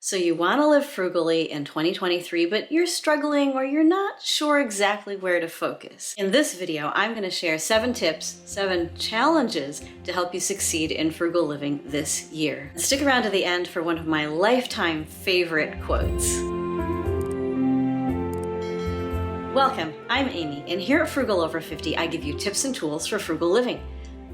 So you want to live frugally in 2023, but you're struggling or you're not sure exactly where to focus. In this video, I'm going to share 7 tips, 7 challenges to help you succeed in frugal living this year. Stick around to the end for one of my lifetime favorite quotes. Welcome, I'm Amy, and here at Frugal Over 50, I give you tips and tools for frugal living.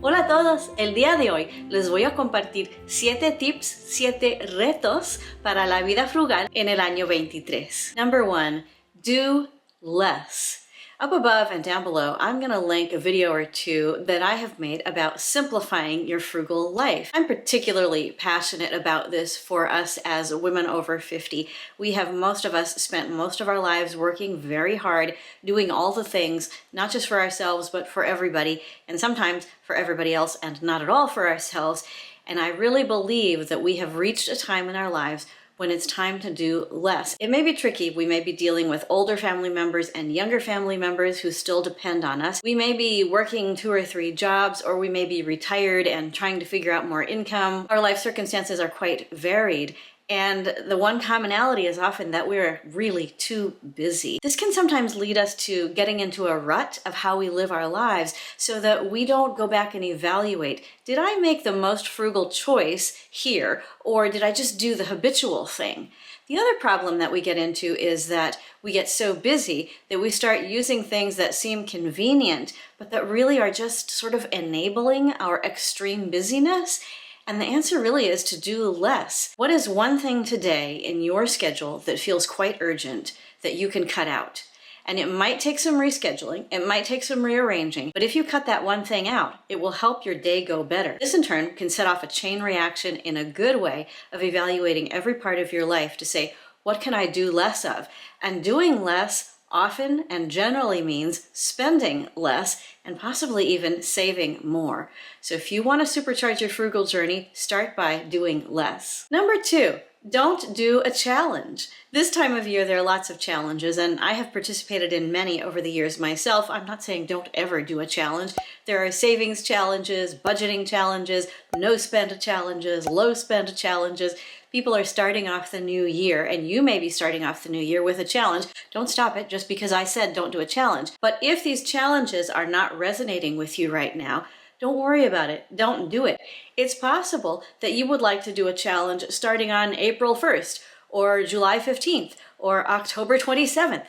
Hola a todos, el día de hoy les voy a compartir 7 tips, 7 retos para la vida frugal en el año 23. Number 1, do less. Up above and down below, I'm going to link a video or 2 that I have made about simplifying your frugal life. I'm particularly passionate about this for us as women over 50. Most of us spent most of our lives working very hard, doing all the things, not just for ourselves, but for everybody, and sometimes for everybody else and not at all for ourselves. And I really believe that we have reached a time in our lives when it's time to do less. It may be tricky. We may be dealing with older family members and younger family members who still depend on us. We may be working 2 or 3 jobs, or we may be retired and trying to figure out more income. Our life circumstances are quite varied. And the one commonality is often that we're really too busy. This can sometimes lead us to getting into a rut of how we live our lives so that we don't go back and evaluate, did I make the most frugal choice here, or did I just do the habitual thing? The other problem that we get into is that we get so busy that we start using things that seem convenient, but that really are just sort of enabling our extreme busyness. And the answer really is to do less. What is one thing today in your schedule that feels quite urgent that you can cut out? And it might take some rescheduling, it might take some rearranging, but if you cut that one thing out, it will help your day go better. This in turn can set off a chain reaction in a good way of evaluating every part of your life to say, what can I do less of? And doing less often and generally means spending less and possibly even saving more. So if you want to supercharge your frugal journey, start by doing less. Number 2, don't do a challenge. This time of year, there are lots of challenges, and I have participated in many over the years myself. I'm not saying don't ever do a challenge. There are savings challenges, budgeting challenges, no spend challenges, low spend challenges. People are starting off the new year, and you may be starting off the new year with a challenge. Don't stop it just because I said don't do a challenge. But if these challenges are not resonating with you right now, don't worry about it. Don't do it. It's possible that you would like to do a challenge starting on April 1st or July 15th or October 27th.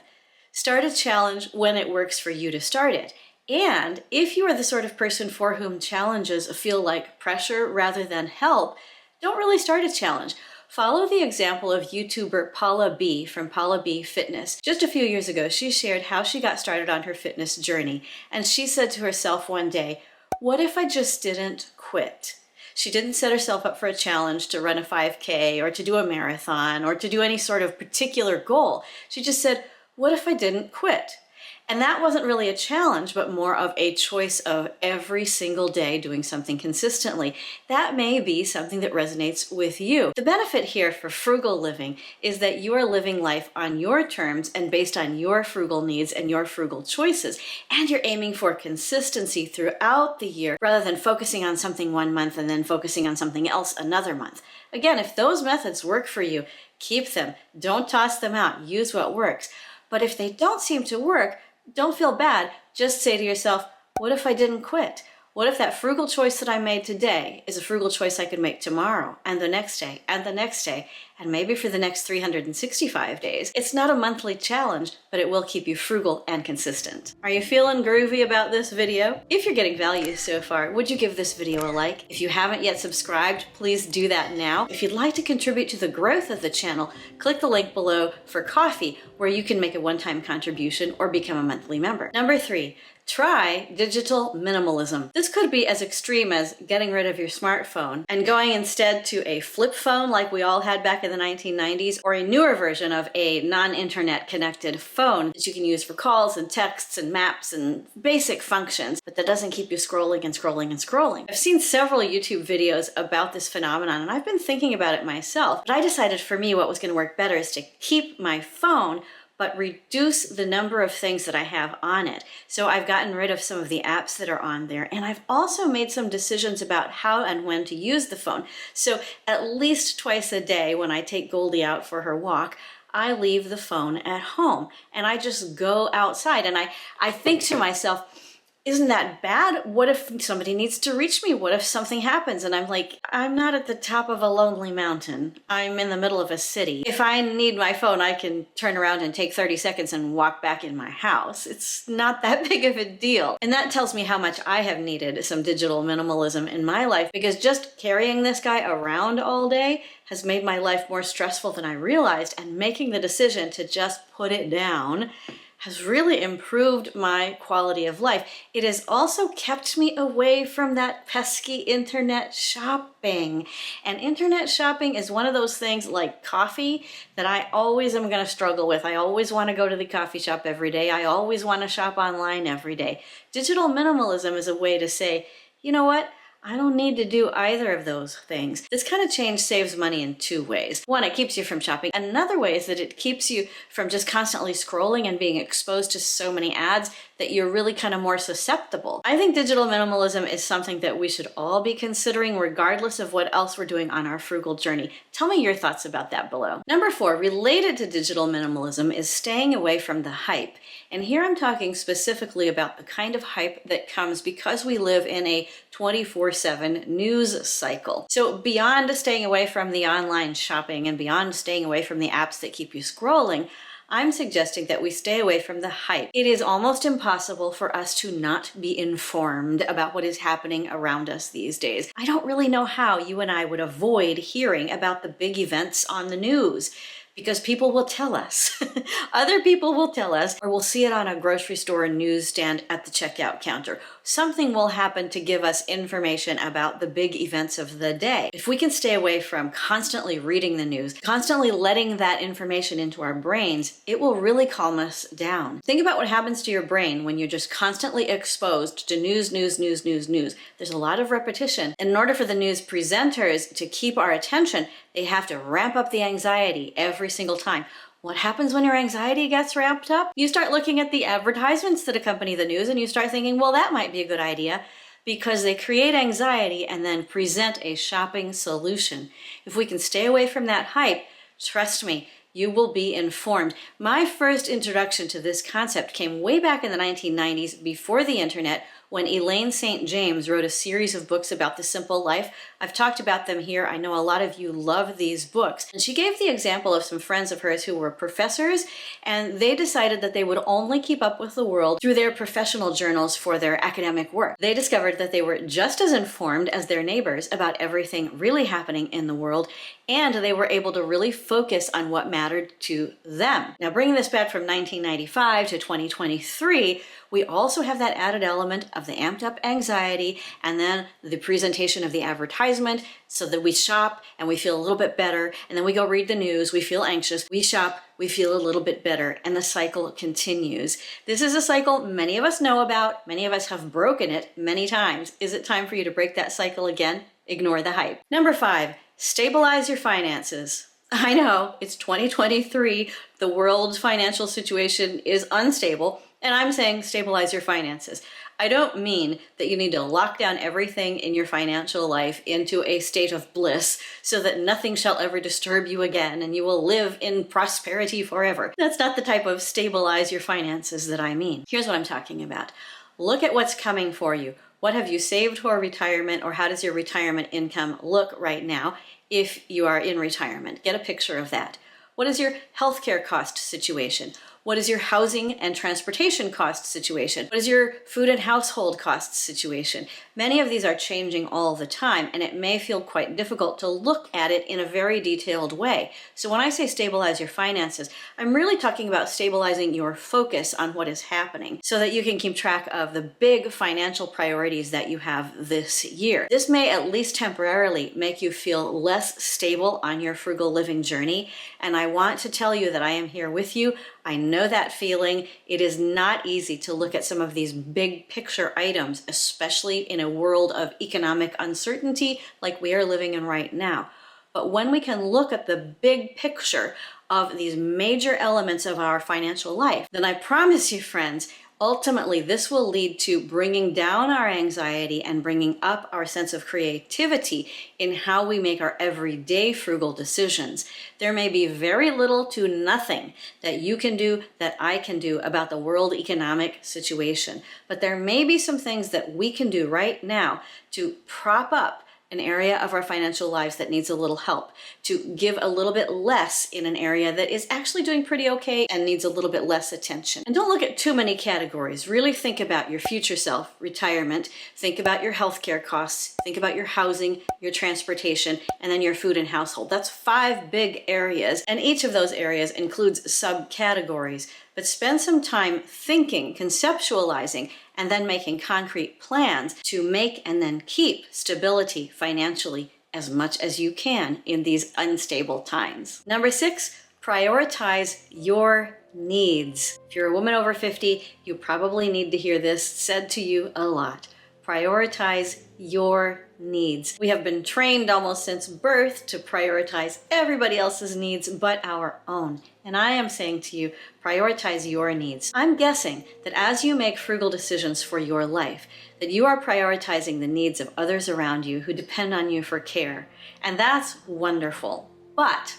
Start a challenge when it works for you to start it. And if you are the sort of person for whom challenges feel like pressure rather than help, don't really start a challenge. Follow the example of YouTuber Paula B from Paula B Fitness. Just a few years ago, she shared how she got started on her fitness journey. And she said to herself one day, what if I just didn't quit? She didn't set herself up for a challenge to run a 5K or to do a marathon or to do any sort of particular goal. She just said, what if I didn't quit? And that wasn't really a challenge, but more of a choice of every single day doing something consistently. That may be something that resonates with you. The benefit here for frugal living is that you are living life on your terms and based on your frugal needs and your frugal choices. And you're aiming for consistency throughout the year rather than focusing on something one month and then focusing on something else another month. Again, if those methods work for you, keep them. Don't toss them out. Use what works. But if they don't seem to work, don't feel bad. Just say to yourself, what if I didn't quit? What if that frugal choice that I made today is a frugal choice I could make tomorrow and the next day and the next day and maybe for the next 365 days? It's not a monthly challenge, but it will keep you frugal and consistent. Are you feeling groovy about this video? If you're getting value so far, would you give this video a like? If you haven't yet subscribed, please do that now. If you'd like to contribute to the growth of the channel, click the link below for coffee, where you can make a one-time contribution or become a monthly member. Number 3, try digital minimalism. This could be as extreme as getting rid of your smartphone and going instead to a flip phone like we all had back in the 1990s, or a newer version of a non-internet connected phone that you can use for calls and texts and maps and basic functions, but that doesn't keep you scrolling and scrolling and scrolling. I've seen several YouTube videos about this phenomenon, and I've been thinking about it myself, but I decided for me what was going to work better is to keep my phone, but reduce the number of things that I have on it. So I've gotten rid of some of the apps that are on there, and I've also made some decisions about how and when to use the phone. So at least twice a day when I take Goldie out for her walk, I leave the phone at home and I just go outside, and I think to myself, isn't that bad? What if somebody needs to reach me? What if something happens? And I'm like, I'm not at the top of a lonely mountain. I'm in the middle of a city. If I need my phone, I can turn around and take 30 seconds and walk back in my house. It's not that big of a deal. And that tells me how much I have needed some digital minimalism in my life, because just carrying this guy around all day has made my life more stressful than I realized, and making the decision to just put it down has really improved my quality of life. It has also kept me away from that pesky internet shopping. And internet shopping is one of those things like coffee that I always am going to struggle with. I always want to go to the coffee shop every day. I always want to shop online every day. Digital minimalism is a way to say, you know what? I don't need to do either of those things. This kind of change saves money in two ways. One, it keeps you from shopping. Another way is that it keeps you from just constantly scrolling and being exposed to so many ads that you're really kind of more susceptible. I think digital minimalism is something that we should all be considering regardless of what else we're doing on our frugal journey. Tell me your thoughts about that below. Number 4, related to digital minimalism, is staying away from the hype. And here I'm talking specifically about the kind of hype that comes because we live in a 24/7 news cycle. So beyond staying away from the online shopping and beyond staying away from the apps that keep you scrolling, I'm suggesting that we stay away from the hype. It is almost impossible for us to not be informed about what is happening around us these days. I don't really know how you and I would avoid hearing about the big events on the news, because people will tell us. Other people will tell us, or we'll see it on a grocery store newsstand at the checkout counter. Something will happen to give us information about the big events of the day. If we can stay away from constantly reading the news, constantly letting that information into our brains, it will really calm us down. Think about what happens to your brain when you're just constantly exposed to news. There's a lot of repetition. In order for the news presenters to keep our attention, they have to ramp up the anxiety every single time. What happens when your anxiety gets ramped up? You start looking at the advertisements that accompany the news and you start thinking, well, that might be a good idea, because they create anxiety and then present a shopping solution. If we can stay away from that hype, trust me, you will be informed. My first introduction to this concept came way back in the 1990s, before the internet, when Elaine St. James wrote a series of books about the simple life. I've talked about them here. I know a lot of you love these books. And she gave the example of some friends of hers who were professors, and they decided that they would only keep up with the world through their professional journals for their academic work. They discovered that they were just as informed as their neighbors about everything really happening in the world, and they were able to really focus on what mattered to them. Now, bringing this back from 1995 to 2023, we also have that added element of the amped up anxiety and then the presentation of the advertisement, so that we shop and we feel a little bit better, and then we go read the news, we feel anxious, we shop, we feel a little bit better, and the cycle continues. This is a cycle many of us know about, many of us have broken it many times. Is it time for you to break that cycle again? Ignore the hype. Number 5, stabilize your finances. I know, it's 2023, the world's financial situation is unstable, and I'm saying stabilize your finances. I don't mean that you need to lock down everything in your financial life into a state of bliss so that nothing shall ever disturb you again and you will live in prosperity forever. That's not the type of stabilize your finances that I mean. Here's what I'm talking about. Look at what's coming for you. What have you saved for retirement, or how does your retirement income look right now if you are in retirement? Get a picture of that. What is your healthcare cost situation? What is your housing and transportation cost situation? What is your food and household cost situation? Many of these are changing all the time, and it may feel quite difficult to look at it in a very detailed way. So when I say stabilize your finances, I'm really talking about stabilizing your focus on what is happening so that you can keep track of the big financial priorities that you have this year. This may at least temporarily make you feel less stable on your frugal living journey, and I want to tell you that I am here with you. I know that feeling. It is not easy to look at some of these big picture items, especially in a world of economic uncertainty like we are living in right now. But when we can look at the big picture of these major elements of our financial life, then I promise you, friends, ultimately this will lead to bringing down our anxiety and bringing up our sense of creativity in how we make our everyday frugal decisions. There may be very little to nothing that you can do, that I can do about the world economic situation, but there may be some things that we can do right now to prop up an area of our financial lives that needs a little help, to give a little bit less in an area that is actually doing pretty okay and needs a little bit less attention. And don't look at too many categories. Really think about your future self, retirement, think about your healthcare costs, think about your housing, your transportation, and then your food and household. That's 5 big areas, and each of those areas includes subcategories. But spend some time thinking, conceptualizing, and then making concrete plans to make and then keep stability financially as much as you can in these unstable times. Number 6, prioritize your needs. If you're a woman over 50, you probably need to hear this said to you a lot. Prioritize your needs. We have been trained almost since birth to prioritize everybody else's needs but our own. And I am saying to you, prioritize your needs. I'm guessing that as you make frugal decisions for your life, that you are prioritizing the needs of others around you who depend on you for care. And that's wonderful. But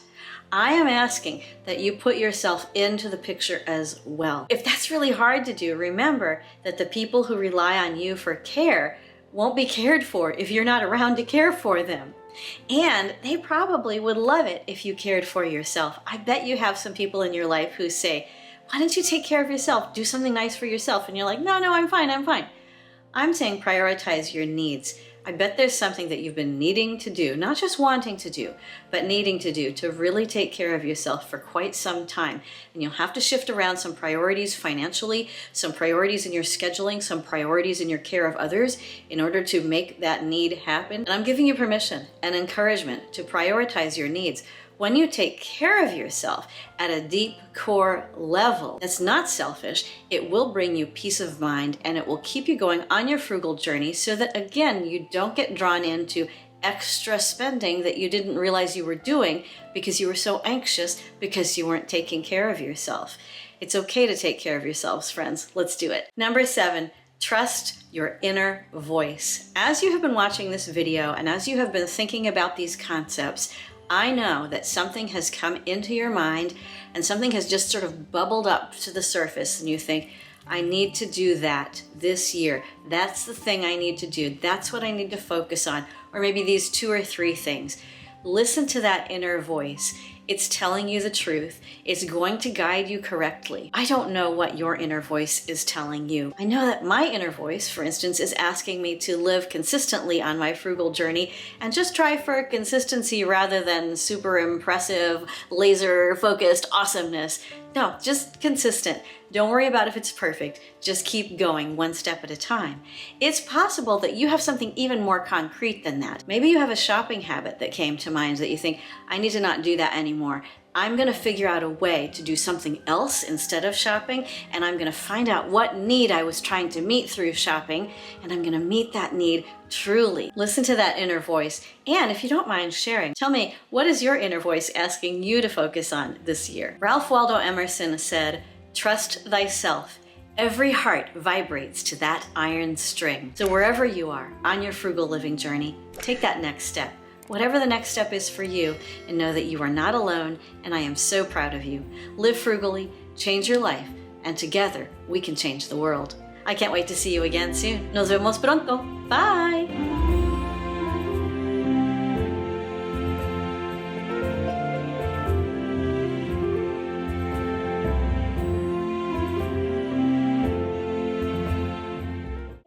I am asking that you put yourself into the picture as well. If that's really hard to do, remember that the people who rely on you for care won't be cared for if you're not around to care for them. And they probably would love it if you cared for yourself. I bet you have some people in your life who say, why don't you take care of yourself? Do something nice for yourself. And you're like, no, I'm fine. I'm saying prioritize your needs. I bet there's something that you've been needing to do, not just wanting to do, but needing to do to really take care of yourself for quite some time. And you'll have to shift around some priorities financially, some priorities in your scheduling, some priorities in your care of others in order to make that need happen. And I'm giving you permission and encouragement to prioritize your needs. When you take care of yourself at a deep core level that's not selfish, it will bring you peace of mind and it will keep you going on your frugal journey so that, again, you don't get drawn into extra spending that you didn't realize you were doing because you were so anxious because you weren't taking care of yourself. It's okay to take care of yourselves, friends. Let's do it. Number 7, trust your inner voice. As you have been watching this video and as you have been thinking about these concepts, I know that something has come into your mind and something has just sort of bubbled up to the surface and you think, I need to do that this year. That's the thing I need to do. That's what I need to focus on. Or maybe these 2 or 3 things. Listen to that inner voice. It's telling you the truth. It's going to guide you correctly. I don't know what your inner voice is telling you. I know that my inner voice, for instance, is asking me to live consistently on my frugal journey and just try for consistency rather than super impressive, laser-focused awesomeness. No, just consistent. Don't worry about if it's perfect. Just keep going one step at a time. It's possible that you have something even more concrete than that. Maybe you have a shopping habit that came to mind that you think, I need to not do that anymore. I'm going to figure out a way to do something else instead of shopping, and I'm going to find out what need I was trying to meet through shopping, and I'm going to meet that need truly. Listen to that inner voice, and if you don't mind sharing, tell me, what is your inner voice asking you to focus on this year? Ralph Waldo Emerson said, trust thyself. Every heart vibrates to that iron string. So wherever you are on your frugal living journey, take that next step. Whatever the next step is for you, and know that you are not alone, and I am so proud of you. Live frugally, change your life, and together we can change the world. I can't wait to see you again soon. Nos vemos pronto. Bye!